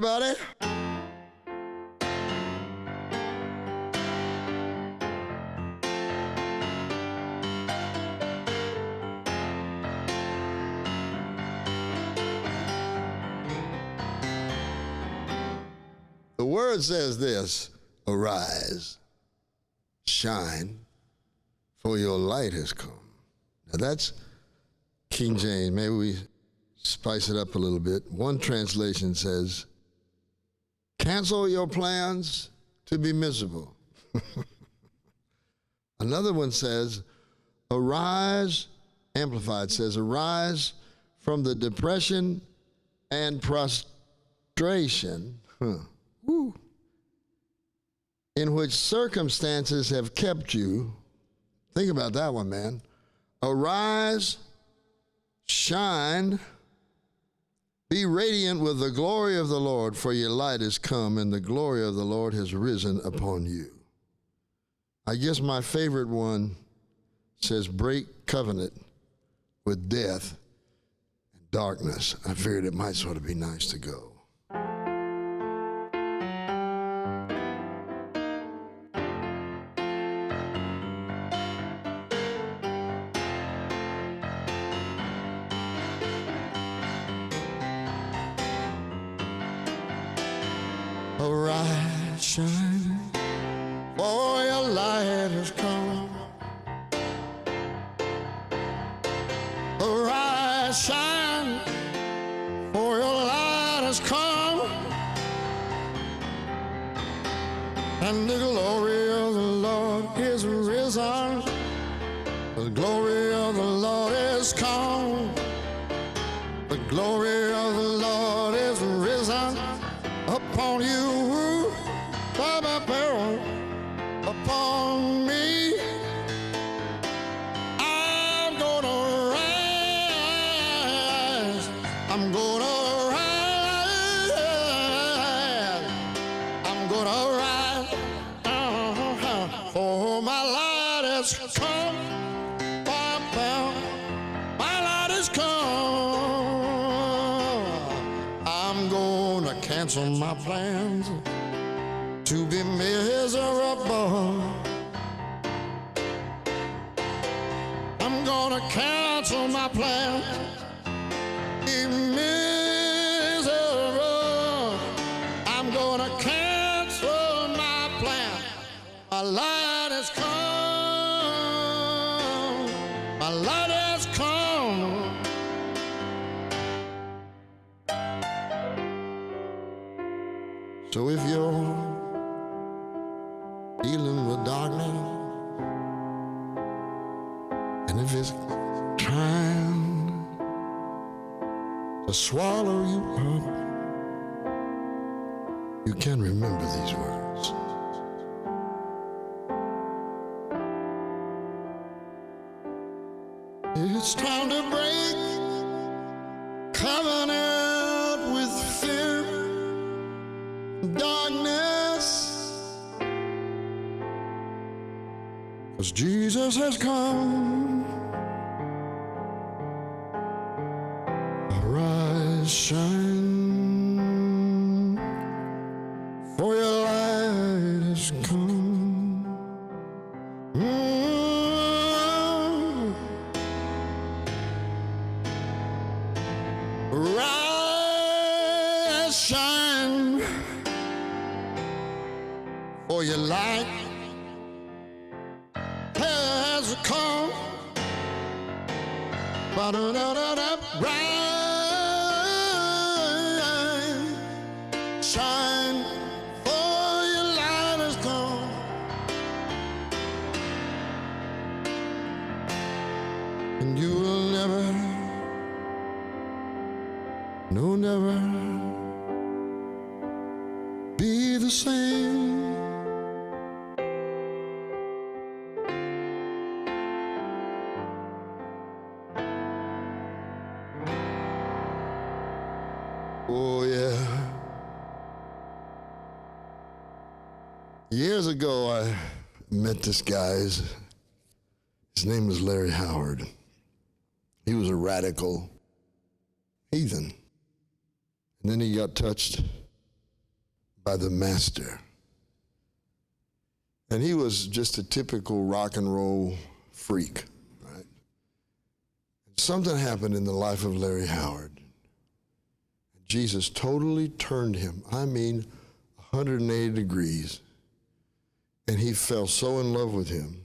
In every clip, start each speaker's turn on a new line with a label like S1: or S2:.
S1: everybody. The word says this, arise, shine, for your light has come. Now that's King James. Maybe we spice it up a little bit. One translation says, cancel your plans to be miserable. Another one says, arise, Amplified says, arise from the depression and prostration in which circumstances have kept you. Think about that one, man. Arise, shine, be radiant with the glory of the Lord, for your light is come, and the glory of the Lord has risen upon you. I guess my favorite one says, break covenant with death and darkness. I figured it might sort of be nice to go. Arise, shine, for your light has come. Arise, shine, for your light has come. And the glory of the Lord is risen. The glory of the Lord is come. The glory of the Lord is risen upon you, upon me. I'm gonna rise. I'm gonna rise. I'm gonna rise. For my light has come. My light has come. I'm gonna cancel my plans to be miserable. I'm gonna cancel my plan, be miserable. I'm gonna cancel my plan. My light has come. My light has come. So if you're dealing with darkness, and if it's trying to swallow you up, you can remember these words. It's time to break covenant with fear, darkness, 'cause Jesus has come. Arise, shine, for your light has come. Rise, shine, for your light has come. Rise, shine, for your light has come. And you will never, no, never be the same. Oh, yeah. Years ago, I met this guy. His name was Larry Howard. He was a radical heathen. And then he got touched by the master. And he was just a typical rock and roll freak, right? Something happened in the life of Larry Howard. Jesus totally turned him, 180 degrees, and he fell so in love with him.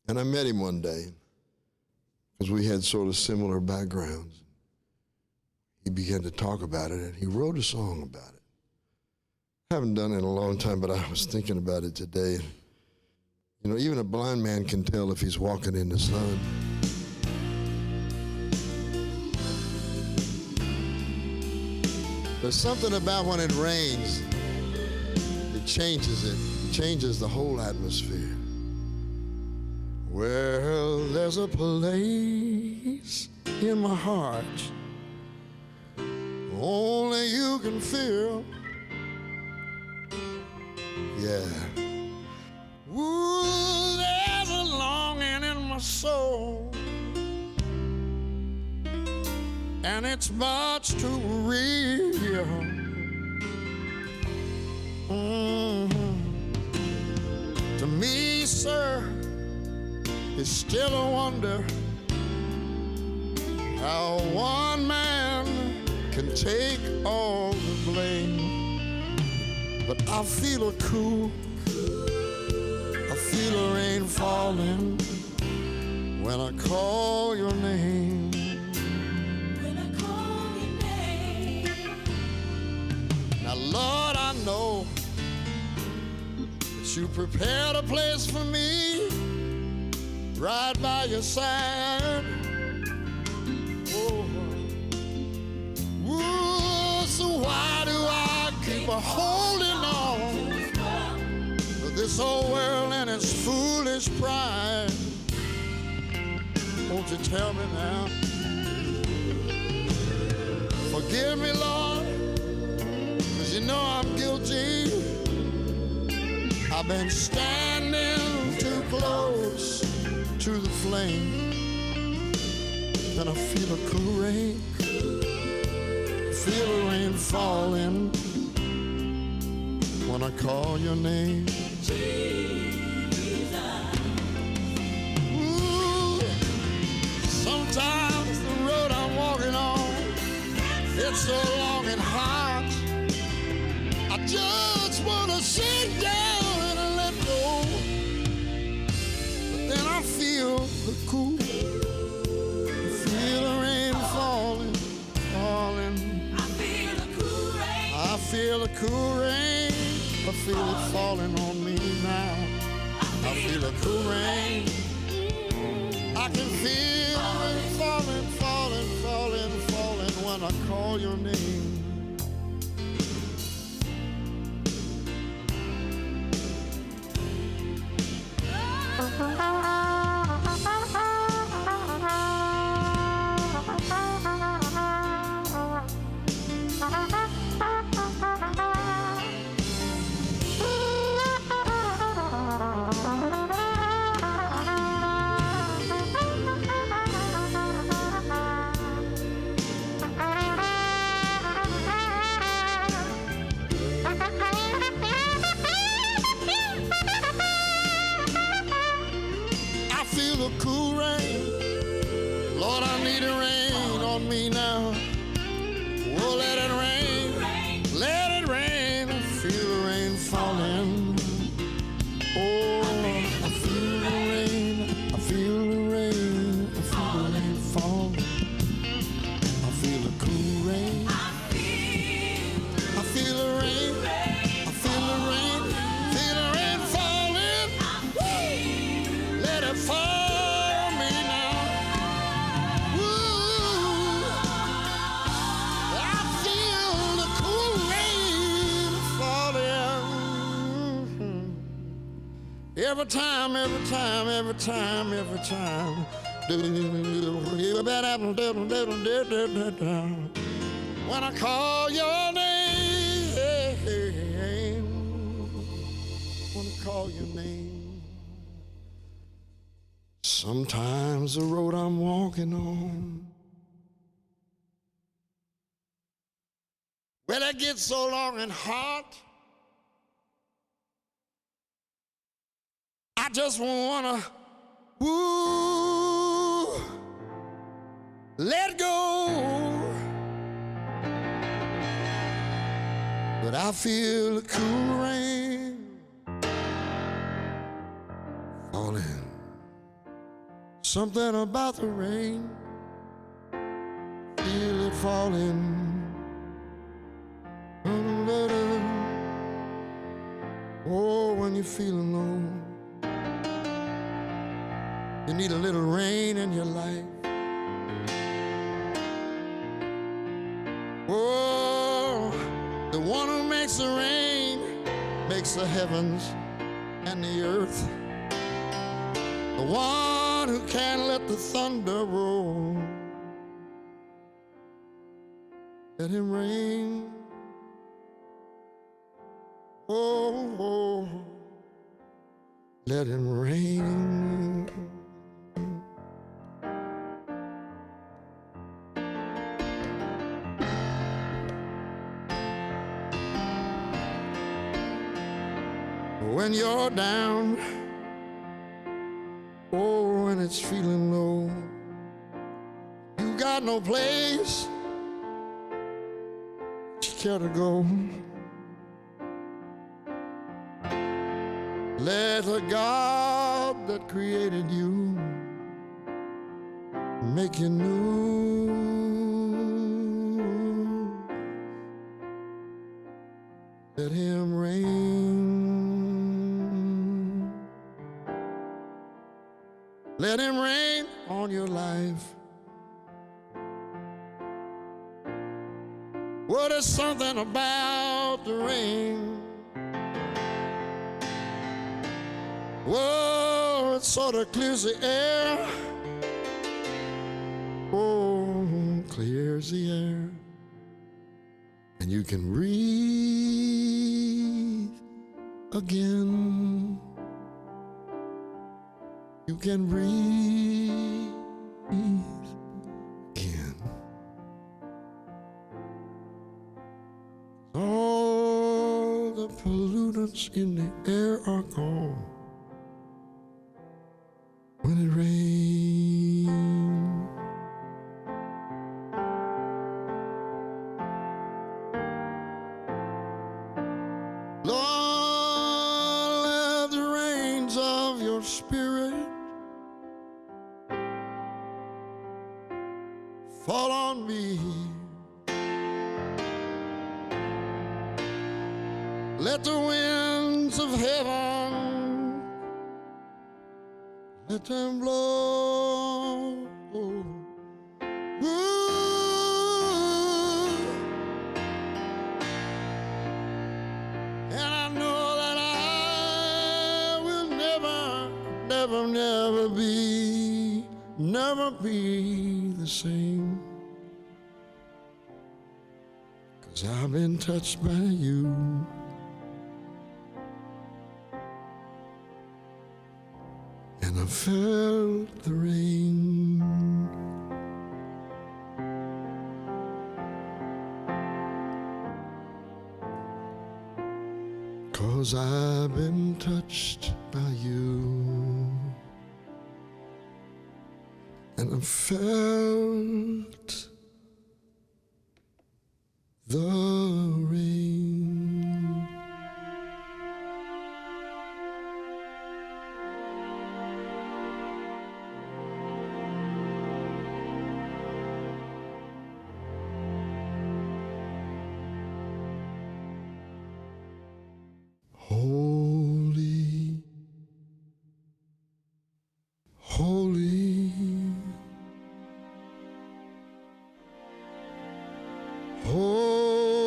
S1: And I met him one day because we had sort of similar backgrounds. He began to talk about it, and he wrote a song about it. I haven't done it in a long time, but I was thinking about it today. You know, even a blind man can tell if he's walking in the sun. There's something about when it rains, it changes the whole atmosphere. Well, there's a place in my heart only you can feel. Yeah. Ooh, there's a longing in my soul, and it's much too real. To me, sir, it's still a wonder how one man can take all the blame. But I feel a cool, I feel a rain falling when I call your name. Now, Lord, I know that you prepared a place for me right by your side. Oh, ooh, so why do I keep a holding on to this old world and its foolish pride? Won't you tell me now? Forgive me, Lord, 'cause you know I'm guilty. I've been standing too close to the flame, and I feel a cool rain, feel the rain falling when I call your name. Jesus. Ooh, sometimes the road I'm walking on, it's so long and hot, I just want to sit down and let go. But then I feel the cool, I feel the rain falling, falling. I feel the cool rain. I feel the cool rain. I feel it falling on me now. I feel the cool rain. I can feel it falling, falling, falling, falling when I call your name. Cool rain, Lord, I need a rain on me now. Oh, let it rain, let it rain. I feel the rain falling. Oh, I feel the rain, I feel the rain, I feel the rain falling. I feel the cool rain, I feel the rain, I feel the rain, feel the rain falling. Woo. Let it fall. Every time, every time, every time, every time. When I call your name, when I call your name. Sometimes the road I'm walking on, Well, it gets so long and hot, I just wanna, woo, let go. But I feel the cool rain falling. Something about the rain, feel it falling. Oh, when you're feeling low, you need a little rain in your life. Oh, the one who makes the rain makes the heavens and the earth. The one who can't let the thunder roll. Let him rain. Oh, oh, let him rain. When you're down, oh, when it's feeling low, you got no place you care to go. Let the God that created you make you new. Let him rain. Let him rain on your life. Well, there's something about the rain. Whoa, it sort of clears the air. Oh, clears the air. And you can breathe again. You can breathe again. All the pollutants in the air are gone when it rains. Lord, let the rains of your spirit fall on me. Let the winds of heaven, let them blow. Ooh. And I know that I will never, never, never be the same. 'Cause I've been touched by you. And I felt the rain. 'Cause I've been touched by you. And I felt the rain. Holy, holy, holy,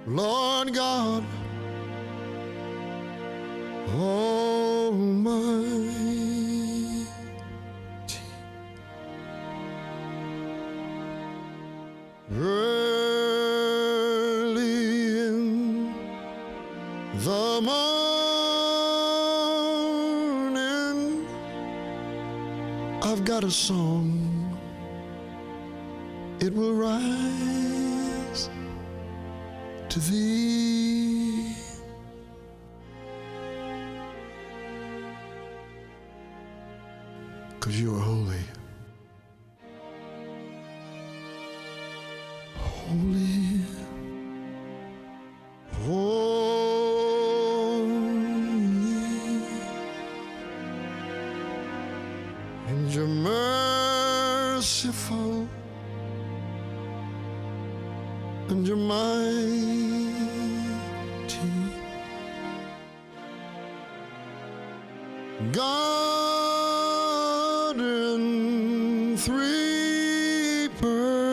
S1: Lord God Almighty. Early in the morning, I've got a song. It will rise to thee. Because you are holy. Holy. Holy. And you're merciful. And you're mighty. God in three persons,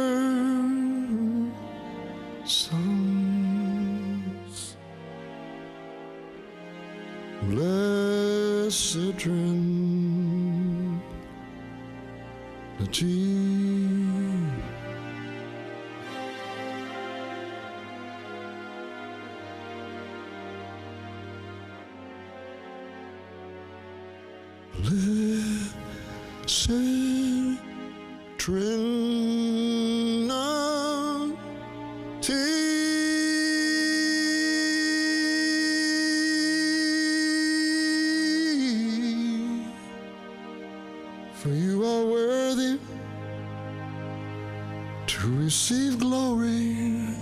S1: blessed Trinity. Blessed Trinity, for you are worthy to receive glory.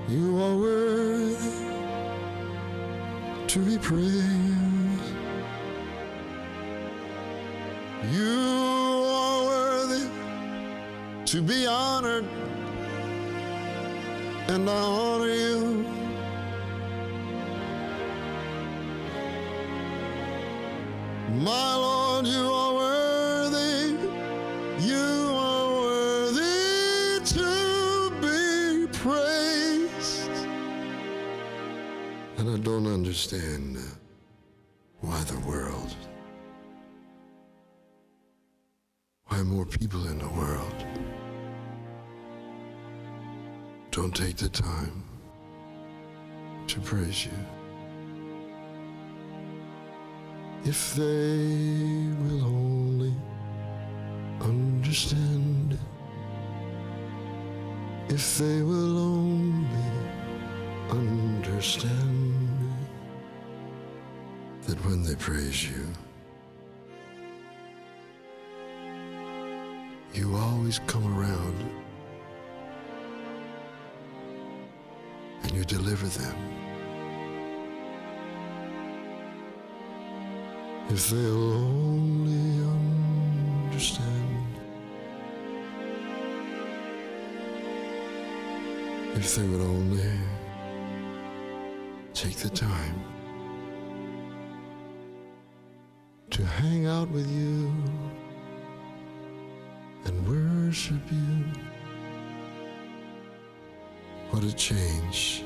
S1: You are worthy to be praised. You are worthy to be honored, and I honor you. My Lord, you are worthy. You are worthy to be praised. And I don't understand why the world, why more people in the world don't take the time to praise you. If they will only understand, if they will only understand that when they praise you, you always come around and you deliver them. If they'll only understand, if they would only take the time to hang out with you and worship you, what a change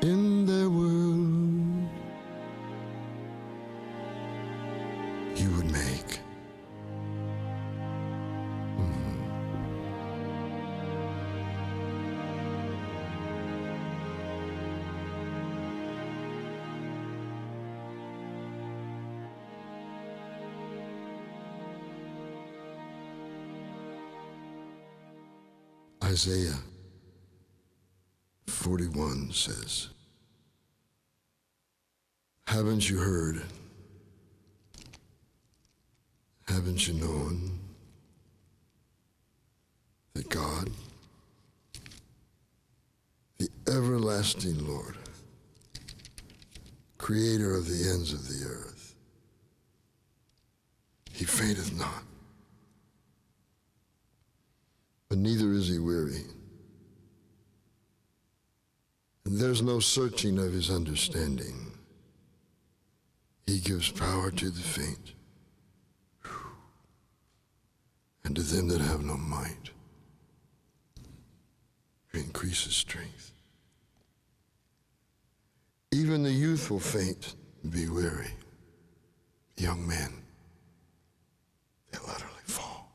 S1: in their world you would make. Isaiah 41 says, haven't you heard? Haven't you known that God, the everlasting Lord, creator of the ends of the earth, he fainteth not, but neither is he weary. And there's no searching of his understanding. He gives power to the faint, and to them that have no might, he increases strength. Even the youth will faint and be weary. Young men, they'll utterly fall.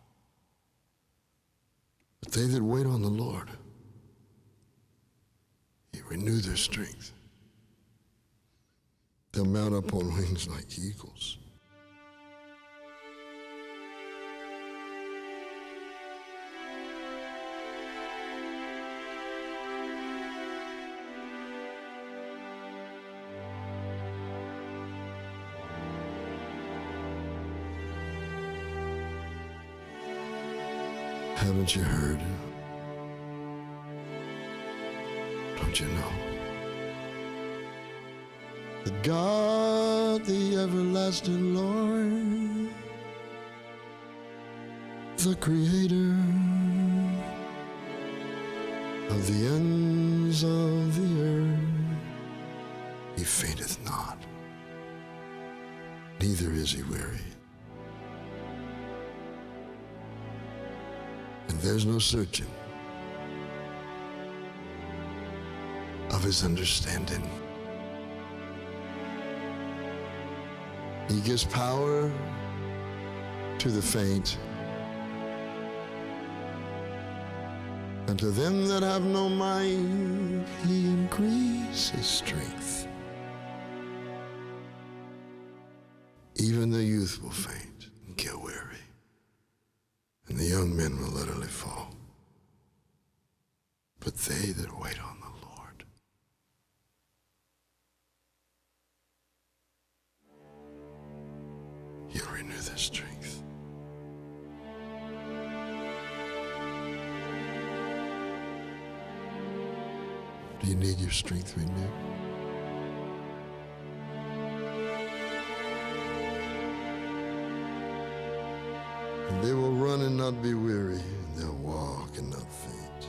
S1: But they that wait on the Lord, he renew their strength. They'll mount up on wings like eagles. Haven't you heard? Don't you know? That God, the everlasting Lord, the creator of the ends of the earth, he fainteth not, neither is he weary. And there's no searching of his understanding. He gives power to the faint, and to them that have no might, he increases strength. Even the youth will faint and get weary, and the young men will utterly fall. But they that wait on the Lord, he'll renew their strength. Do you need your strength renewed? And they will run and not be weary, and they'll walk and not faint.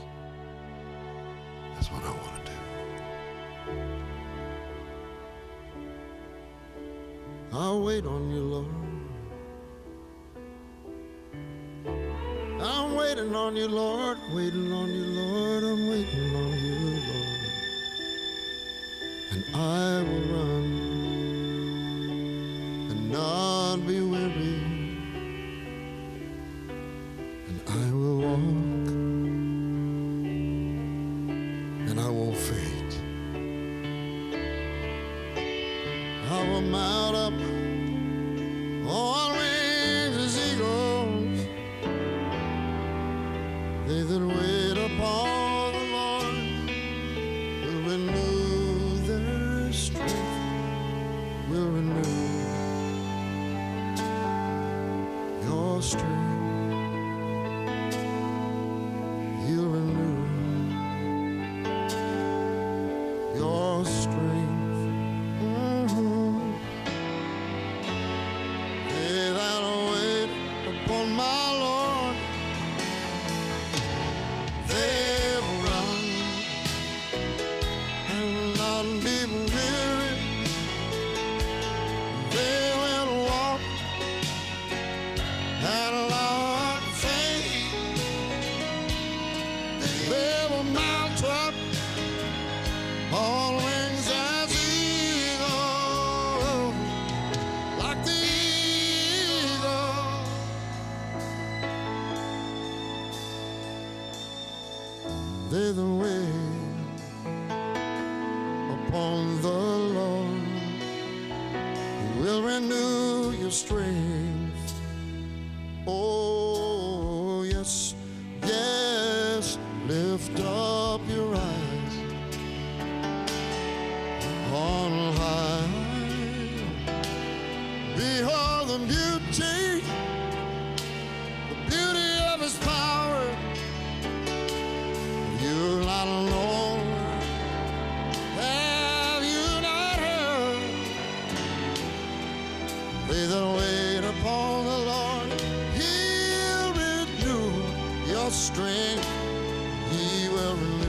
S1: That's what I want to do. I'll wait on you, Lord. I'm waiting on you, Lord. Waiting on you, Lord. I'm waiting on you, Lord. And I will run and not be weary. I will walk, and I won't faint. I will mount up on wings as eagles. They that wait upon the Lord will renew their strength, will renew your strength. He'll renew your strength. They that wait upon my Lord, they will run and not be weary. They will walk and not faint. They will mount up on wings as eagles, like the eagle. They that wait upon the Lord will renew your strength. Oh, yes, yes. Lift up your eyes on high. Behold the beauty of his power. You're not alone. Have you not heard? They that wait upon the Lord, he'll renew your strength. He will renew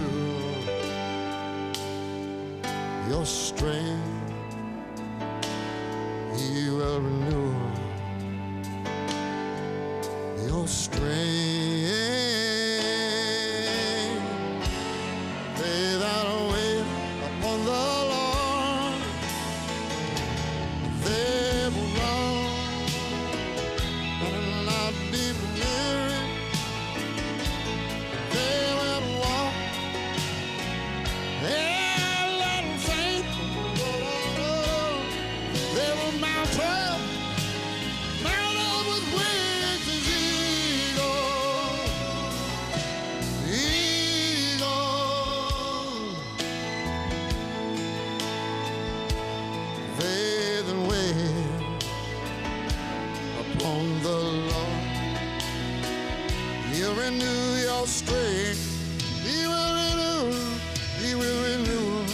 S1: your strength. He will renew your strength. They that wait upon the Lord, they will run and not be weary. They will walk and not faint. They will mount up with wings as eagles. renew your strength. He will renew, he will renew,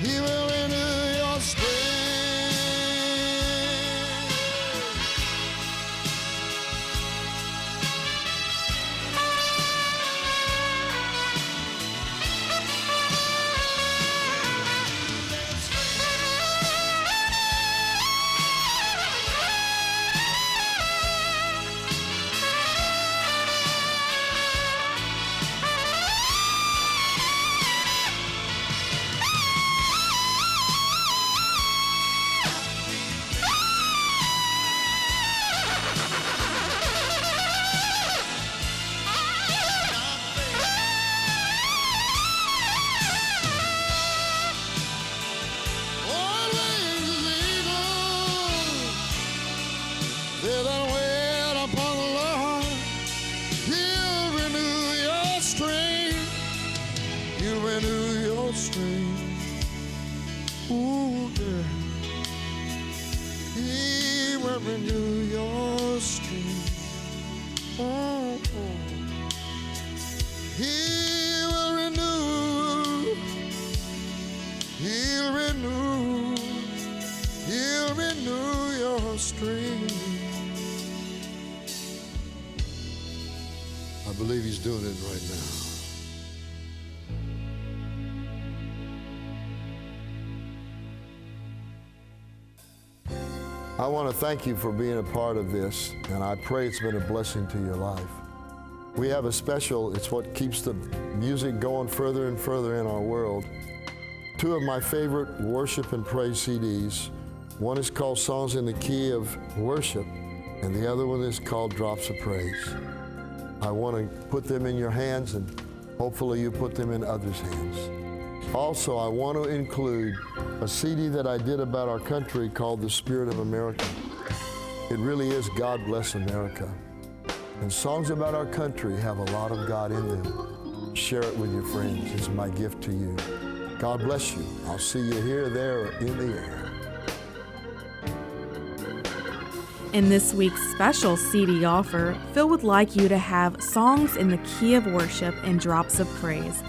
S1: he will renew your strength. I believe he's doing it right now. I want to thank you for being a part of this, and I pray it's been a blessing to your life. We have a special, it's what keeps the music going further and further in our world. Two of my favorite worship and praise CDs. One is called Songs in the Key of Worship, and the other one is called Drops of Praise. I want to put them in your hands, and hopefully you put them in others' hands. Also, I want to include a CD that I did about our country called The Spirit of America. It really is God Bless America. And songs about our country have a lot of God in them. Share it with your friends. It's my gift to you. God bless you. I'll see you here, there, or in the air.
S2: In this week's special CD offer, Phil would like you to have Songs in the Key of Worship and Drops of Praise.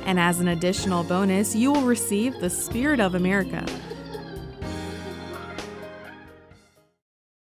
S2: And as an additional bonus, you will receive The Spirit of America,